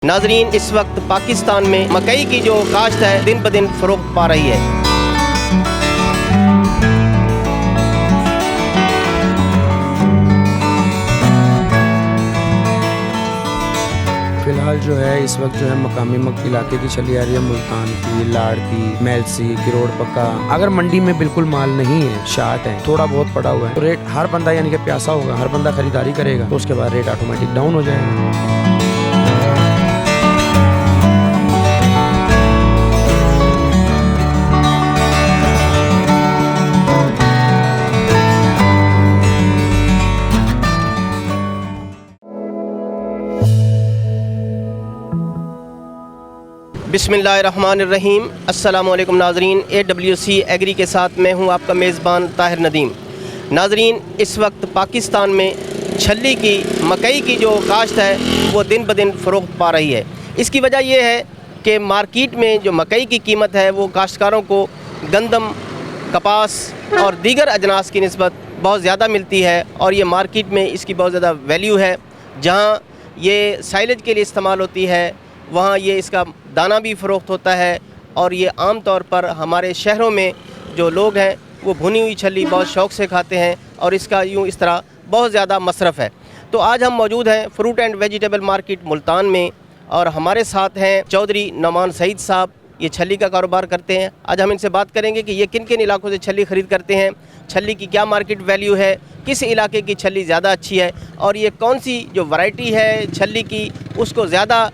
नाजरीन, इस वक्त पाकिस्तान में मकई की जो काश्त है दिन ब दिन फ़रोख्त पा रही है। फ़िलहाल जो है इस वक्त जो है मकामी इलाके की चली आ रही है मुल्तान की, लाड़ की, मेलसी, किरोड़ पक्का। अगर मंडी में बिल्कुल माल नहीं है, शार्ट है, थोड़ा बहुत पड़ा हुआ है, तो रेट हर बंदा यानी कि प्यासा होगा, हर बंदा खरीदारी करेगा, तो उसके बाद रेट ऑटोमेटिक डाउन हो जाएगा। बिस्मिल्लाहिर्रहमानिर्रहीम। अस्सलामुअलैकुम नाजरीन, AWC एग्री के साथ मैं हूं आपका मेज़बान ताहिर नदीम। नाजरीन, इस वक्त पाकिस्तान में छल्ली की मकई की जो काश्त है वो दिन ब दिन फ़रोख्त पा रही है। इसकी वजह यह है कि मार्केट में जो मकई की कीमत है वो काश्तकारों को गंदम, कपास और दीगर अजनास की निस्बत बहुत ज़्यादा मिलती है और ये मार्केट में इसकी बहुत ज़्यादा वैल्यू है। जहाँ ये साइलेज के लिए इस्तेमाल होती है वहाँ ये इसका दाना भी फ़रोख्त होता है और ये आम तौर पर हमारे शहरों में जो लोग हैं वो भुनी हुई छल्ली बहुत शौक़ से खाते हैं और इसका इस तरह बहुत ज़्यादा मसरफ़ है। तो आज हम मौजूद हैं fruit and vegetable market Multan में और हमारे साथ हैं चौधरी नौमान सईद साहब, ये छल्ली का कारोबार करते हैं। आज हम इनसे बात करेंगे कि ये किन किन इलाकों से छल्ली ख़रीद करते हैं, छल्ली की क्या मार्केट वैल्यू है, किस इलाके की छल्ली ज़्यादा अच्छी है और ये कौन सी जो वैरायटी है छल्ली की उसको ज़्यादा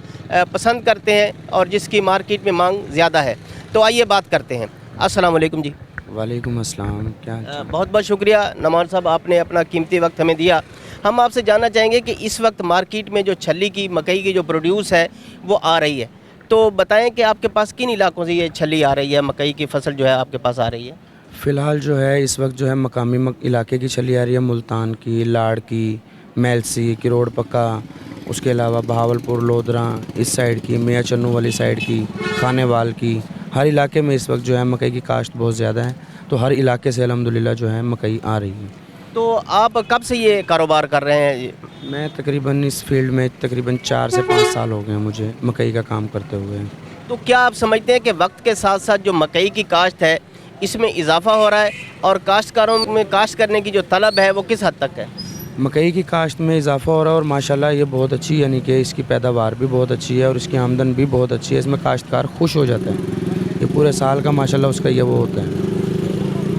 पसंद करते हैं और जिसकी मार्केट में मांग ज़्यादा है। तो आइए बात करते हैं। अस्सलाम वालेकुम जी। वालेकुम अस्सलाम। क्या बहुत बहुत शुक्रिया नौमान साहब, आपने अपना कीमती वक्त हमें दिया। हम आपसे जानना चाहेंगे कि इस वक्त मार्केट में जो छल्ली की मकई की जो प्रोड्यूस है वो आ रही है, तो बताएं कि आपके पास किन इलाकों से ये छल्ली आ रही है, मकई की फसल जो है आपके पास आ रही है? फ़िलहाल जो है इस वक्त जो है मकामी इलाके की चली आ रही है मुल्तान की, लाड़ की, मेलसी, किरोड़ पक्का, उसके अलावा बहावलपुर, लोधरा, इस साइड की, मियाँ चन्नू वाली साइड की, खानेवाल की, हर इलाके में इस वक्त जो है मकई की काश्त बहुत ज़्यादा है, तो हर इलाके से अल्हम्दुलिल्लाह जो है मकई आ रही है। तो आप कब से ये कारोबार कर रहे हैं? मैं तकरीबन इस फील्ड में तकरीबन 4 से 5 साल हो गए हैं मुझे मकई का काम करते हुए। तो क्या आप समझते हैं कि वक्त के साथ साथ जो मकई की काश्त है इसमें इजाफा हो रहा है और काश्तकारों में काश्त करने की जो तलब है वो किस हद तक है? मकई की काश्त में इजाफा हो रहा है और माशाल्लाह ये बहुत अच्छी, यानी कि इसकी पैदावार भी बहुत अच्छी है और इसकी आमदन भी बहुत अच्छी है। इसमें काश्तकार खुश हो जाता है, ये पूरे साल का माशाल्लाह उसका ये वो होता है।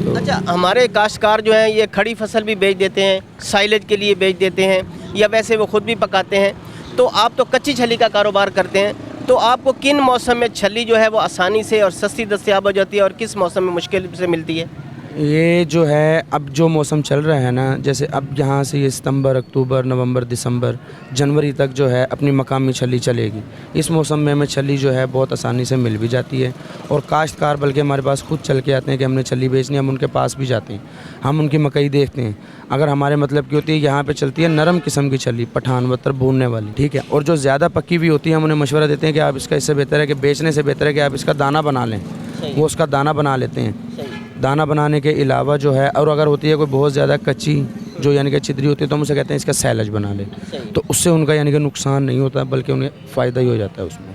तो अच्छा, हमारे काश्तकार जो हैं ये खड़ी फसल भी बेच देते हैं, साइलेज के लिए बेच देते हैं या वैसे वो ख़ुद भी पकाते हैं। तो आप तो कच्ची छल्ली का कारोबार करते हैं, तो आपको किन मौसम में छल्ली जो है वो आसानी से और सस्ती दस्तयाब हो जाती है और किस मौसम में मुश्किल से मिलती है? ये जो है अब जो मौसम चल रहा है ना, जैसे अब यहाँ से ये सितंबर, अक्टूबर, नवंबर, दिसंबर, जनवरी तक जो है अपनी मकामी छल्ली चलेगी। इस मौसम में हमें छल्ली जो है बहुत आसानी से मिल भी जाती है और काश्तकार बल्कि हमारे पास खुद चल के आते हैं कि हमने छल्ली बेचनी है, हम उनके पास भी जाते हैं, हम उनकी मकई देखते हैं। अगर हमारे मतलब की होती है, यहाँ पर चलती है नरम किस्म की छल्ली, पठान वत्तर भूनने वाली, ठीक है, और जो ज़्यादा पक्की हुई होती है हम उन्हें मशवरा देते हैं कि आप इसका, इससे बेहतर है कि बेचने से बेहतर है कि आप इसका दाना बना लें। वो उसका दाना बना लेते हैं। दाना बनाने के अलावा जो है, और अगर होती है कोई बहुत ज़्यादा कच्ची जो यानी कि छिद्री होती है तो हम उसे कहते हैं इसका सैलज बना ले, तो उससे उनका यानी कि नुकसान नहीं होता बल्कि उन्हें फ़ायदा ही हो जाता है उसमें।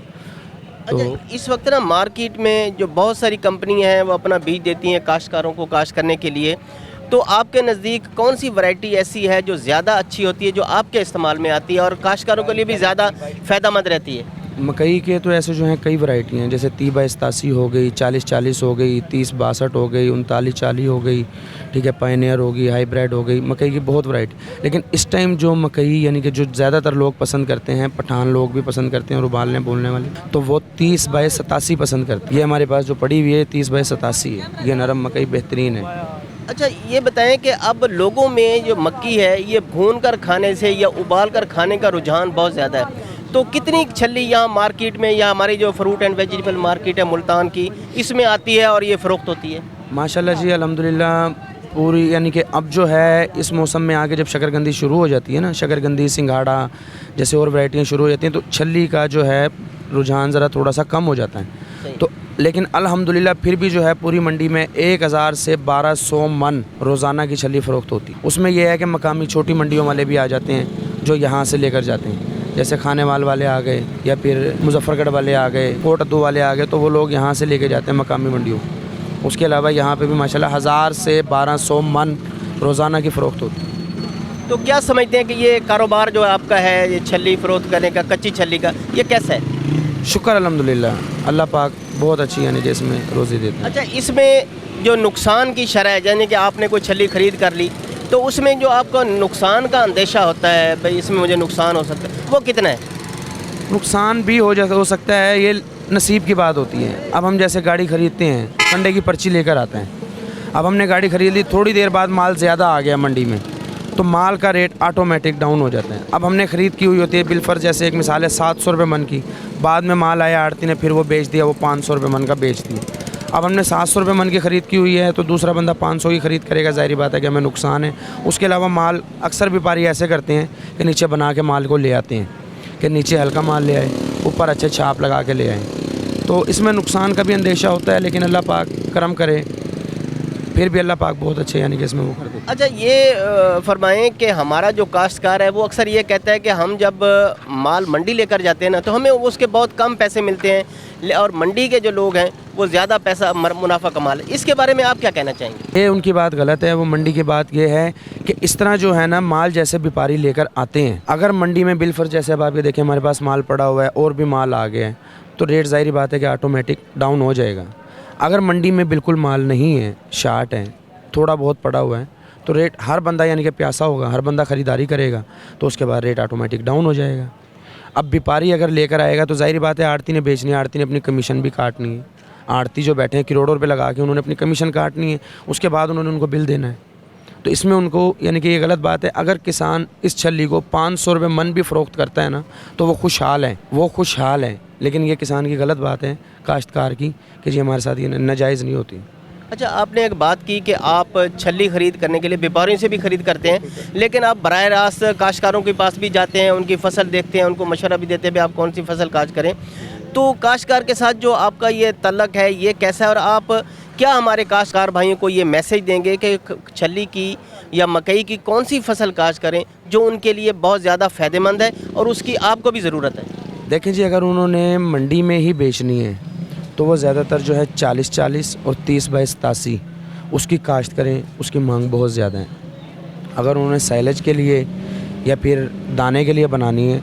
तो अच्छा, इस वक्त ना मार्केट में जो बहुत सारी कंपनियां हैं वो अपना बीज देती हैं काश्तकारों को काश्त करने के लिए, तो आपके नज़दीक कौन सी वैरायटी ऐसी है जो ज़्यादा अच्छी होती है, जो आपके इस्तेमाल में आती है और काश्तकारों के लिए भी ज़्यादा फ़ायदेमंद रहती है? मकई के तो ऐसे जो हैं कई वैरायटी हैं, जैसे 30/87 हो गई, 40/40 हो गई, 30/62 हो गई, 39/40 हो गई, ठीक है, पायनियर होगी, हाइब्रिड हो गई, मकई की बहुत वैरायटी। लेकिन इस टाइम जो मकई यानी कि जो ज़्यादातर लोग पसंद करते हैं, पठान लोग भी पसंद करते हैं और उबालने बोलने वाले, तो वो 30/87 पसंद करते हैं। ये हमारे पास जो पड़ी हुई है 30/87 है, ये नरम मकई बेहतरीन है। अच्छा, ये बताएं कि अब लोगों में जो मक्की है ये भून कर खाने से या उबाल कर खाने का रुझान बहुत ज़्यादा है, तो कितनी छल्ली यहाँ मार्केट में या हमारी जो फ्रूट एंड वेजिटेबल मार्केट है मुल्तान की, इसमें आती है और ये फ़रोख्त होती है? माशाल्लाह जी, अल्हम्दुलिल्लाह पूरी, यानी कि अब जो है इस मौसम में आके जब शकरकंदी शुरू हो जाती है ना, शकरकंदी, सिंघाड़ा जैसे और वैरायटियाँ शुरू हो जाती हैं, तो छल्ली का जो है रुझान ज़रा थोड़ा सा कम हो जाता है। तो लेकिन अल्हम्दुलिल्लाह फिर भी जो है पूरी मंडी में 1000 से 1200 मन रोज़ाना की छल्ली फ़रोख्त होती है। उसमें यह है कि मकामी छोटी मंडियों वाले भी आ जाते हैं जो यहाँ से लेकर जाते हैं, جیسے کھانے والے آ گئے یا پھر مظفر گڑھ والے آ گئے، کوٹ ادو والے آ گئے، تو وہ لوگ یہاں سے لے کے جاتے ہیں مقامی منڈیوں. اس کے علاوہ یہاں پہ بھی ماشاءاللہ 1000 سے 1200 من روزانہ کی فروخت ہوتی ہے. تو کیا سمجھتے ہیں کہ یہ کاروبار جو آپ کا ہے، یہ چھلی فروخت کرنے کا، کچی چھلی کا، یہ کیسا ہے؟ شکر الحمدللہ، اللہ پاک بہت اچھی یعنی کہ اس میں روزی دیتے ہیں. اچھا، اس میں جو نقصان کی شرح ہے، یعنی کہ آپ نے کوئی چھلی خرید کر لی تو اس میں جو آپ کو نقصان کا اندیشہ ہوتا ہے بھئی اس میں مجھے نقصان ہو سکتا ہے، وہ کتنا ہے؟ نقصان بھی ہو سکتا ہے، یہ نصیب کی بات ہوتی ہے. اب ہم جیسے گاڑی خریدتے ہیں، سنڈے کی پرچی لے کر آتے ہیں. اب ہم نے گاڑی خرید لی، تھوڑی دیر بعد مال زیادہ آ گیا منڈی میں، تو مال کا ریٹ آٹومیٹک ڈاؤن ہو جاتا ہے. اب ہم نے خرید کی ہوئی ہوتی ہے بالفرض، جیسے ایک مثال ہے 700 روپے من کی، بعد میں مال آیا آڑتی نے پھر وہ بیچ دیا، وہ 500 روپے من کا بیچ دیا. اب ہم نے 700 روپے من کی خرید کی ہوئی ہے تو دوسرا بندہ 500 کی خرید کرے گا، ظاہری بات ہے کہ ہمیں نقصان ہے. اس کے علاوہ مال اکثر بیپاری ایسے کرتے ہیں کہ نیچے بنا کے مال کو لے آتے ہیں کہ نیچے ہلکا مال لے آئے، اوپر اچھے چھاپ لگا کے لے آئیں. تو اس میں نقصان کا بھی اندیشہ ہوتا ہے، لیکن اللہ پاک کرم کرے، پھر بھی اللہ پاک بہت اچھے یعنی کہ اس میں وہ کر دیتے ہیں. اچھا، یہ فرمائیں کہ ہمارا جو کاشتکار ہے وہ اکثر یہ کہتا ہے کہ ہم جب مال منڈی لے کر جاتے ہیں نا تو ہمیں اس کے بہت کم پیسے ملتے ہیں اور منڈی کے جو لوگ ہیں وہ زیادہ پیسہ منافع کما لیں. اس کے بارے میں آپ کیا کہنا چاہیں گے؟ یہ ان کی بات غلط ہے. وہ منڈی کی بات یہ ہے کہ اس طرح جو ہے نا مال جیسے بیپاری لے کر آتے ہیں، اگر منڈی میں بالفرض جیسے اب آپ یہ دیکھیں ہمارے پاس مال پڑا ہوا ہے اور بھی مال آ گیا ہے تو ریٹ ظاہری بات ہے کہ آٹومیٹک ڈاؤن ہو جائے گا. اگر منڈی میں بالکل مال نہیں ہے، شارٹ ہے، تھوڑا بہت پڑا ہوا ہے، تو ریٹ ہر بندہ یعنی کہ پیاسا ہوگا، ہر بندہ خریداری کرے گا تو اس کے بعد ریٹ آٹومیٹک ڈاؤن ہو جائے گا. اب بیپاری اگر لے کر آئے گا تو ظاہری بات ہے آڑتی نے بیچنی ہے، آڑتی نے اپنی کمیشن بھی کاٹنی ہے. آڑتی جو بیٹھے ہیں کروڑوں روپے لگا کے انہوں نے اپنی کمیشن کاٹنی ہے، اس کے بعد انہوں نے ان کو بل دینا ہے. تو اس میں ان کو یعنی کہ یہ غلط بات ہے. اگر کسان اس چھلی کو 500 روپے من بھی فروخت کرتا ہے نا تو وہ خوشحال ہے. لیکن یہ کسان کی غلط بات ہے کاشتکار کی کہ جی ہمارے ساتھ یہ ناجائز نہیں ہوتی. اچھا، آپ نے ایک بات کی کہ آپ چھلی خرید کرنے کے لیے بیپاریوں سے بھی خرید کرتے ہیں، لیکن آپ براہ راست کاشتکاروں کے پاس بھی جاتے ہیں، ان کی فصل دیکھتے ہیں، ان کو مشورہ بھی دیتے ہیں آپ کون سی فصل کاشت کریں. تو کاشتکار کے ساتھ جو آپ کا یہ تعلق ہے یہ کیسا ہے، اور آپ کیا ہمارے کاشتکار بھائیوں کو یہ میسج دیں گے کہ چھلی کی یا مکئی کی کون سی فصل کاشت کریں جو ان کے لیے بہت زیادہ فائدہ مند ہے اور اس کی آپ کو بھی ضرورت ہے؟ دیکھیں جی، اگر انہوں نے منڈی میں ہی بیچنی ہے تو وہ زیادہ تر جو ہے 40-40 اور 30/87 اس کی کاشت کریں. اس کی مانگ بہت زیادہ ہے. اگر انہوں نے سائلج کے لیے یا پھر دانے کے لیے بنانی ہے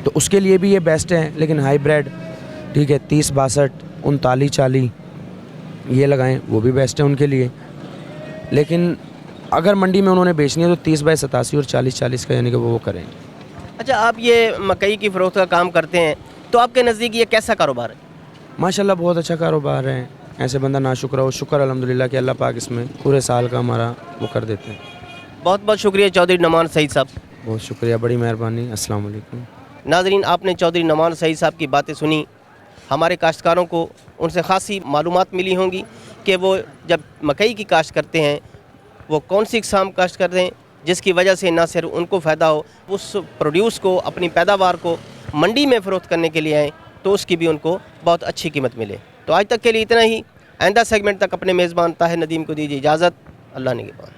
تو اس کے لیے بھی یہ بیسٹ ہے، لیکن ہائی بریڈ ٹھیک ہے 30-62 39-40 یہ لگائیں، وہ بھی بیسٹ ہے ان کے لیے. لیکن اگر منڈی میں انہوں نے بیچنی ہے تو 30/87 اور 40-40 کا یعنی کہ وہ کریں. اچھا، آپ یہ مکئی کی فروخت کا کام کرتے ہیں تو آپ کے نزدیک یہ کیسا کاروبار ہے؟ ماشاءاللہ بہت اچھا کاروبار ہے. ایسے بندہ ناشکر ہو، شکر الحمدللہ کہ اللہ پاک اس میں پورے سال کا ہمارا وہ کر دیتے ہیں. بہت بہت شکریہ چودھری نعمان سعید صاحب. بہت شکریہ، بڑی مہربانی. السلام علیکم. ناظرین، آپ نے چودھری نعمان سعید صاحب کی باتیں سنی. ہمارے کاشتکاروں کو ان سے خاصی معلومات ملی ہوں گی کہ وہ جب مکئی کی کاشت کرتے ہیں وہ کون سی اقسام کاشت کرتے ہیں جس کی وجہ سے نہ صرف ان کو فائدہ ہو، اس پروڈیوس کو، اپنی پیداوار کو منڈی میں فروخت کرنے کے لیے آئیں تو اس کی بھی ان کو بہت اچھی قیمت ملے. تو آج تک کے لیے اتنا ہی. آئندہ سیگمنٹ تک اپنے میزبان طاہر ندیم کو دیجیے اجازت. اللہ نگہبان.